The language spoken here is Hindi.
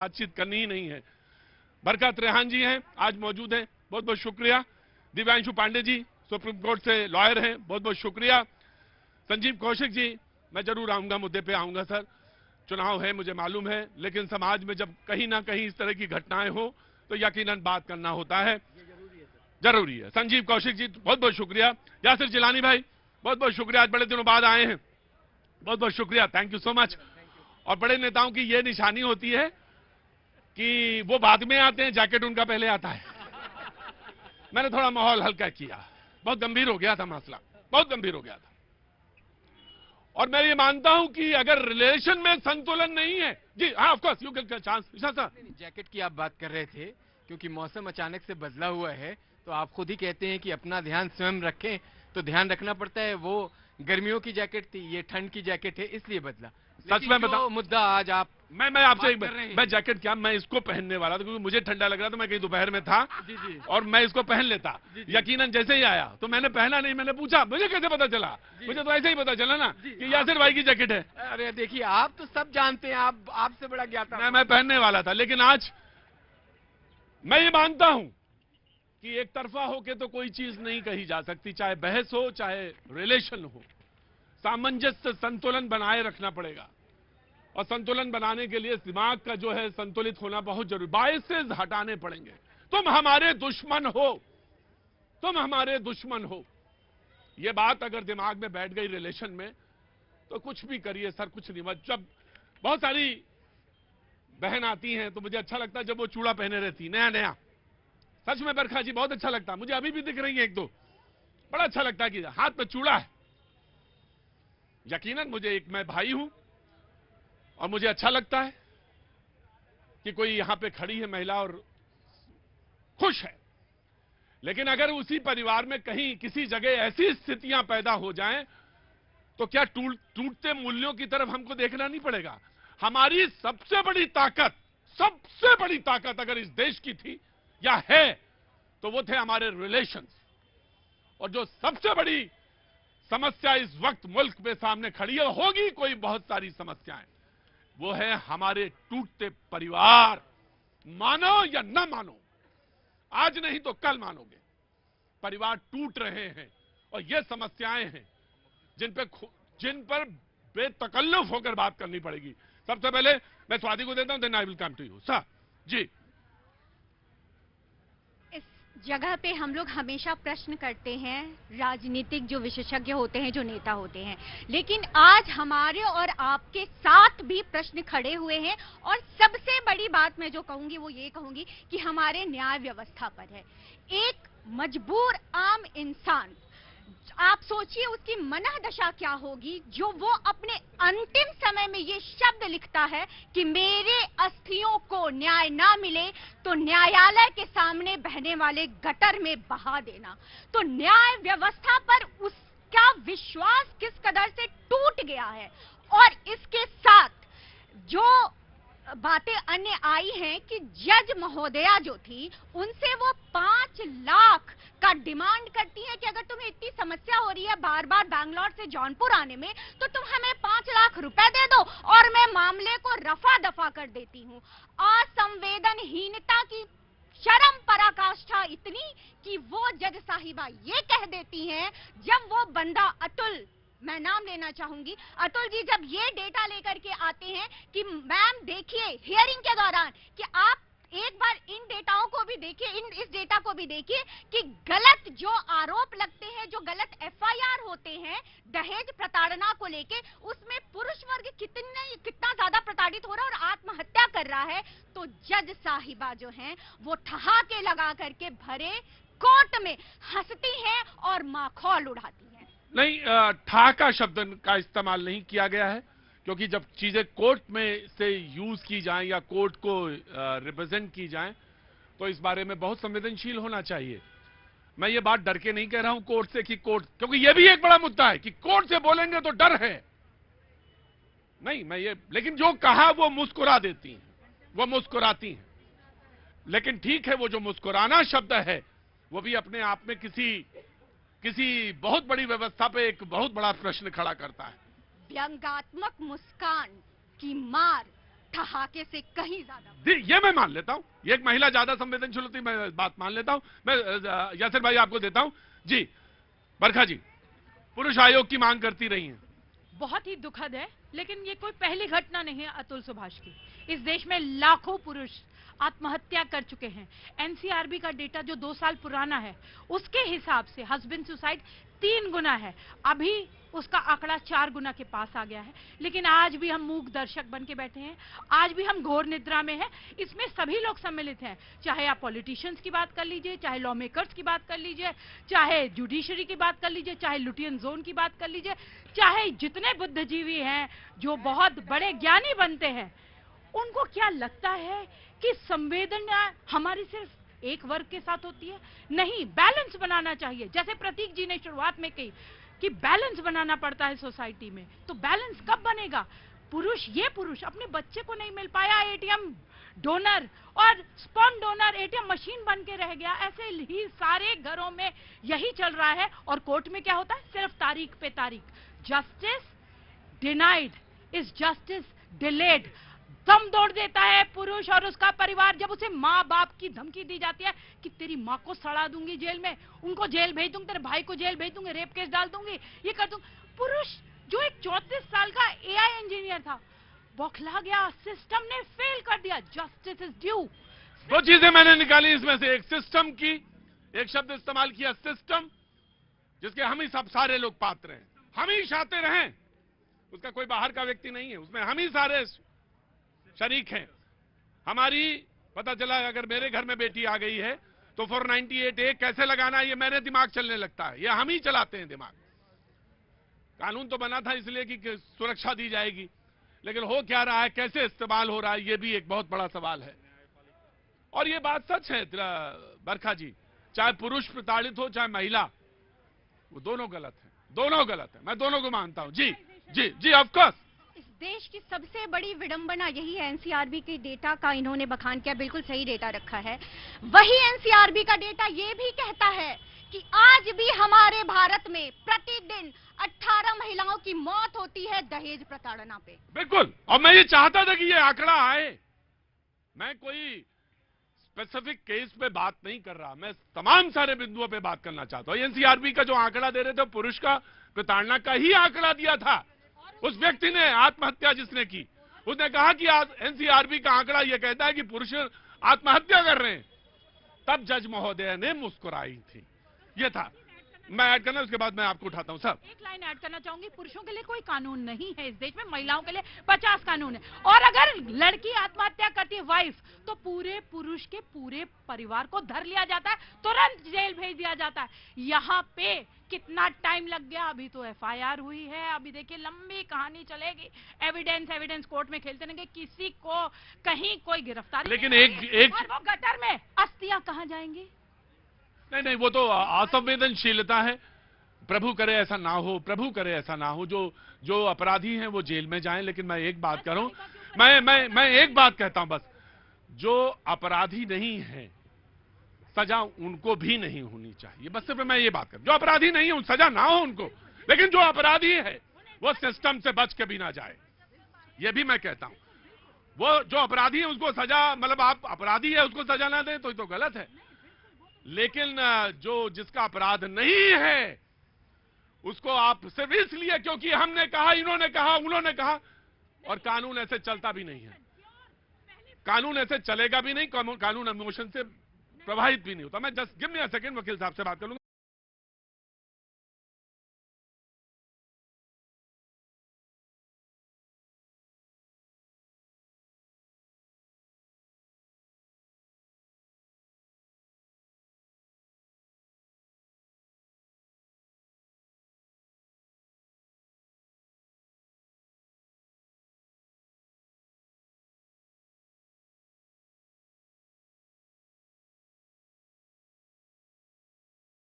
बातचीत करनी ही नहीं है। बरकत रेहान जी हैं, आज मौजूद हैं, बहुत बहुत शुक्रिया। दिव्यांशु पांडे जी सुप्रीम कोर्ट से लॉयर हैं, बहुत बहुत शुक्रिया। संजीव कौशिक जी, मैं जरूर आऊंगा, मुद्दे पे आऊंगा सर। चुनाव है मुझे मालूम है, लेकिन समाज में जब कहीं ना कहीं इस तरह की घटनाएं हो तो यकीनन बात करना होता है, जरूरी है। संजीव कौशिक जी बहुत बहुत शुक्रिया। यासिर जिलानी भाई बहुत बहुत शुक्रिया, आज बड़े दिनों बाद आए हैं, बहुत बहुत शुक्रिया, थैंक यू सो मच। और बड़े नेताओं की यह निशानी होती है कि वो बाद में आते हैं, जैकेट उनका पहले आता है। मैंने थोड़ा माहौल हल्का किया, बहुत गंभीर हो गया था मसला, बहुत गंभीर हो गया था। और मैं ये मानता हूं कि अगर रिलेशन में संतुलन नहीं है, जी हाँ, of course you get chance. Jacket की आप बात कर रहे थे, क्योंकि मौसम अचानक से बदला हुआ है, तो आप खुद ही कहते हैं कि अपना ध्यान स्वयं रखें, तो ध्यान रखना पड़ता है। वो गर्मियों की जैकेट थी, ये ठंड की जैकेट है, इसलिए बदला। सच में बताओ, मुद्दा आज आप मैं आपसे मैं जैकेट क्या, मैं इसको पहनने वाला था क्योंकि मुझे ठंडा लग रहा था, मैं कहीं दोपहर में था जी जी, और मैं इसको पहन लेता। यकीनन जैसे ही आया तो मैंने पहना नहीं, मैंने पूछा मुझे कैसे पता चला, मुझे तो ऐसे ही पता चला ना कि यासिर भाई की जैकेट है। अरे देखिए, आप तो सब जानते हैं, आप आपसे बड़ा ज्ञाता। मैं पहनने वाला था, लेकिन आज मैं ये मानता हूं कि एक तरफा होके तो कोई चीज नहीं कही जा सकती, चाहे बहस हो चाहे रिलेशन हो, सामंजस्य संतुलन बनाए रखना पड़ेगा। और संतुलन बनाने के लिए दिमाग का जो है संतुलित होना बहुत जरूरी, बायसेस हटाने पड़ेंगे। तुम हमारे दुश्मन हो, तुम हमारे दुश्मन हो, यह बात अगर दिमाग में बैठ गई रिलेशन में तो कुछ भी करिए सर, कुछ नहीं। जब बहुत सारी बहन आती हैं तो मुझे अच्छा लगता है जब वो चूड़ा पहने रहती, नया नया, सच में बरखा जी बहुत अच्छा लगता है, मुझे अभी भी दिख रही है एक दो, बड़ा अच्छा लगता है कि हाथ में चूड़ा है। यकीनन मुझे एक, मैं भाई हूं और मुझे अच्छा लगता है कि कोई यहां पे खड़ी है महिला और खुश है। लेकिन अगर उसी परिवार में कहीं किसी जगह ऐसी स्थितियां पैदा हो जाएं तो क्या टूटते मूल्यों की तरफ हमको देखना नहीं पड़ेगा? हमारी सबसे बड़ी ताकत अगर इस देश की थी या है तो वो थे हमारे रिलेशंस। और जो सबसे बड़ी समस्या इस वक्त मुल्क में सामने खड़ी है, होगी कोई बहुत सारी समस्याएं, वो है हमारे टूटते परिवार। मानो या न मानो, आज नहीं तो कल मानोगे, परिवार टूट रहे हैं और ये समस्याएं हैं जिन पर बेतकल्लुफ होकर बात करनी पड़ेगी। सबसे पहले मैं स्वाति को देता हूं, then I will come to you sir. जी, जगह पे हम लोग हमेशा प्रश्न करते हैं, राजनीतिक जो विशेषज्ञ होते हैं, जो नेता होते हैं, लेकिन आज हमारे और आपके साथ भी प्रश्न खड़े हुए हैं। और सबसे बड़ी बात मैं जो कहूंगी वो ये कहूंगी कि हमारे न्याय व्यवस्था पर है। एक मजबूर आम इंसान, आप सोचिए उसकी मनःदशा क्या होगी जो वो अपने अंतिम समय में ये शब्द लिखता है कि मेरे अस्थियों को न्याय ना मिले तो न्यायालय के सामने बहने वाले गटर में बहा देना। तो न्याय व्यवस्था पर उसका विश्वास किस कदर से टूट गया है। और इसके साथ जो बातें अन्य आई हैं कि जज महोदया जो थी उनसे वो 5 लाख का डिमांड करती है कि अगर तुम्हें इतनी समस्या हो रही है बार बार बैंगलोर से जौनपुर आने में, तो तुम हमें 5 लाख रुपए दे दो और मैं मामले को रफा दफा कर देती हूँ। असंवेदनहीनता की शर्म पराकाष्ठा इतनी कि वो जज साहिबा ये कह देती हैं, जब वो बंदा अतुल, मैं नाम लेना चाहूंगी, अतुल जी जब ये डेटा लेकर के आते हैं कि मैम देखिए हियरिंग के दौरान कि आप एक बार इन डेटाओं को भी देखिए, इस डेटा को भी देखिए कि गलत जो आरोप लगते हैं, जो गलत एफआईआर होते हैं दहेज प्रताड़ना को लेके, उसमें पुरुष वर्ग कितना ज्यादा प्रताड़ित हो रहा है और आत्महत्या कर रहा है। तो जज साहिबा जो हैं वो ठहाके लगा करके भरे कोर्ट में हंसती हैं और माखौल उड़ाती हैं। नहीं, ठहाका शब्द का इस्तेमाल नहीं किया गया है, क्योंकि जब चीजें कोर्ट में से यूज की जाएं या कोर्ट को रिप्रेजेंट की जाएं तो इस बारे में बहुत संवेदनशील होना चाहिए। मैं ये बात डर के नहीं कह रहा हूं कोर्ट से कि कोर्ट, क्योंकि ये भी एक बड़ा मुद्दा है कि कोर्ट से बोलेंगे तो डर है नहीं, मैं ये, लेकिन जो कहा वो मुस्कुरा देती हैं, वो मुस्कुराती हैं। लेकिन ठीक है, वो जो मुस्कुराना शब्द है वो भी अपने आप में किसी बहुत बड़ी व्यवस्था पे एक बहुत बड़ा प्रश्न खड़ा करता है। व्यंग्यात्मक मुस्कान की मार ठहाके से कहीं ज्यादा। ये मैं मान लेता हूं, ये एक महिला ज्यादा संवेदनशील होती, मैं बात मान लेता हूं। मैं यासिर भाई आपको देता हूं जी। बरखा जी, पुरुष आयोग की मांग करती रही हैं। बहुत ही दुखद है, लेकिन ये कोई पहली घटना नहीं है अतुल सुभाष की। इस देश में लाखों पुरुष आत्महत्या कर चुके हैं। एनसीआरबी का डेटा जो 2 साल पुराना है, उसके हिसाब से हस्बैंड सुसाइड 3 गुना है। अभी उसका आंकड़ा 4 गुना के पास आ गया है। लेकिन आज भी हम मूक दर्शक बन के बैठे हैं, आज भी हम घोर निद्रा में हैं। इसमें सभी लोग सम्मिलित हैं, चाहे आप पॉलिटिशियंस की बात कर लीजिए, चाहे लॉ मेकर्स की बात कर लीजिए, चाहे जुडिशरी की बात कर लीजिए, चाहे लुटियन जोन की बात कर लीजिए, चाहे जितने बुद्धिजीवी हैं जो बहुत बड़े ज्ञानी बनते हैं। उनको क्या लगता है कि संवेदना हमारी सिर्फ एक वर्ग के साथ होती है? नहीं, बैलेंस बनाना चाहिए। जैसे प्रतीक जी ने शुरुआत में कही कि बैलेंस बनाना पड़ता है सोसाइटी में, तो बैलेंस कब बनेगा? ये पुरुष अपने बच्चे को नहीं मिल पाया, एटीएम डोनर और स्पर्म डोनर एटीएम मशीन बन के रह गया। ऐसे ही सारे घरों में यही चल रहा है। और कोर्ट में क्या होता है? सिर्फ तारीख पे तारीख। Justice denied is justice delayed. दम तोड़ देता है पुरुष और उसका परिवार जब उसे माँ बाप की धमकी दी जाती है कि तेरी माँ को सड़ा दूंगी जेल में, उनको जेल भेज दूंगी, तेरे भाई को जेल भेज दूंगी, रेप केस डाल दूंगी, ये कर दूंगी। पुरुष जो एक 34 साल का एआई इंजीनियर था, बौखला गया। सिस्टम ने फेल कर दिया। Justice is due. 2 चीजें मैंने निकाली इसमें से। एक सिस्टम की, एक शब्द इस्तेमाल किया सिस्टम, जिसके हम ही सब सारे लोग पात्र हैं। हम ही चाहते रहें, उसका कोई बाहर का व्यक्ति नहीं है, उसमें हम ही सारे शरीक हैं। हमारी पता चला अगर मेरे घर में बेटी आ गई है तो 498A कैसे लगाना है, ये मेरे दिमाग चलने लगता है। ये हम ही चलाते हैं दिमाग। कानून तो बना था इसलिए कि सुरक्षा दी जाएगी, लेकिन हो क्या रहा है, कैसे इस्तेमाल हो रहा है, ये भी एक बहुत बड़ा सवाल है। और ये बात सच है बरखा जी, चाहे पुरुष प्रताड़ित हो चाहे महिला, वो दोनों गलत है, दोनों गलत है। मैं दोनों को मानता हूं। जी जी जी, ऑफ कोर्स। देश की सबसे बड़ी विडंबना यही है, एनसीआरबी के डेटा का इन्होंने बखान किया, बिल्कुल सही डेटा रखा है। वही एनसीआरबी का डेटा ये भी कहता है कि आज भी हमारे भारत में प्रतिदिन 18 महिलाओं की मौत होती है दहेज प्रताड़ना पे। बिल्कुल, और मैं ये चाहता था कि ये आंकड़ा आए। मैं कोई स्पेसिफिक केस पे बात नहीं कर रहा, मैं तमाम सारे बिंदुओं पे बात करना चाहता हूं। एनसीआरबी का जो आंकड़ा दे रहे थे, पुरुष का प्रताड़ना का ही आंकड़ा दिया था। उस व्यक्ति ने, आत्महत्या जिसने की, उसने कहा कि आज एनसीआरबी का आंकड़ा यह कहता है कि पुरुष आत्महत्या कर रहे हैं। तब जज महोदय ने मुस्कुराई थी। ये था। मैं ऐड करना, उसके बाद मैं आपको उठाता हूं सर। एक लाइन ऐड करना चाहूंगी। पुरुषों के लिए कोई कानून नहीं है इस देश में, महिलाओं के लिए 50 कानून है। और अगर लड़की आत्महत्या करती है, वाइफ, तो पूरे पुरुष के पूरे परिवार को धर लिया जाता है, तुरंत जेल भेज दिया जाता है। यहाँ पे कितना टाइम लग गया? अभी तो एफआईआर हुई है, अभी देखिए लंबी कहानी चलेगी। एविडेंस कोर्ट में खेलते रहेंगे, किसी को कहीं कोई गिरफ्तारी। लेकिन एक और वो गटर में अस्थियां कहाँ जाएंगी? नहीं, वो तो असंवेदनशीलता है। प्रभु करे ऐसा ना हो, प्रभु करे ऐसा ना हो। जो अपराधी हैं वो जेल में जाएं। लेकिन मैं एक बात करूं, मैं एक बात कहता हूं बस, जो अपराधी नहीं है सजा उनको भी नहीं होनी चाहिए। बस सिर्फ मैं ये बात करूं, जो अपराधी नहीं है सजा ना हो उनको, लेकिन जो अपराधी है वो सिस्टम से बच के भी ना जाए, ये भी मैं कहता हूं। वो जो अपराधी है उसको सजा, मतलब आप अपराधी है उसको सजा ना दें तो गलत है। लेकिन जो जिसका अपराध नहीं है उसको आप सिर्फ इसलिए क्योंकि हमने कहा, इन्होंने कहा, उन्होंने कहा, और कानून ऐसे चलता भी नहीं है। कानून ऐसे चलेगा भी नहीं, कानून इमोशन से प्रभावित भी नहीं होता। मैं just give me a second, वकील साहब से बात कर लूंगा।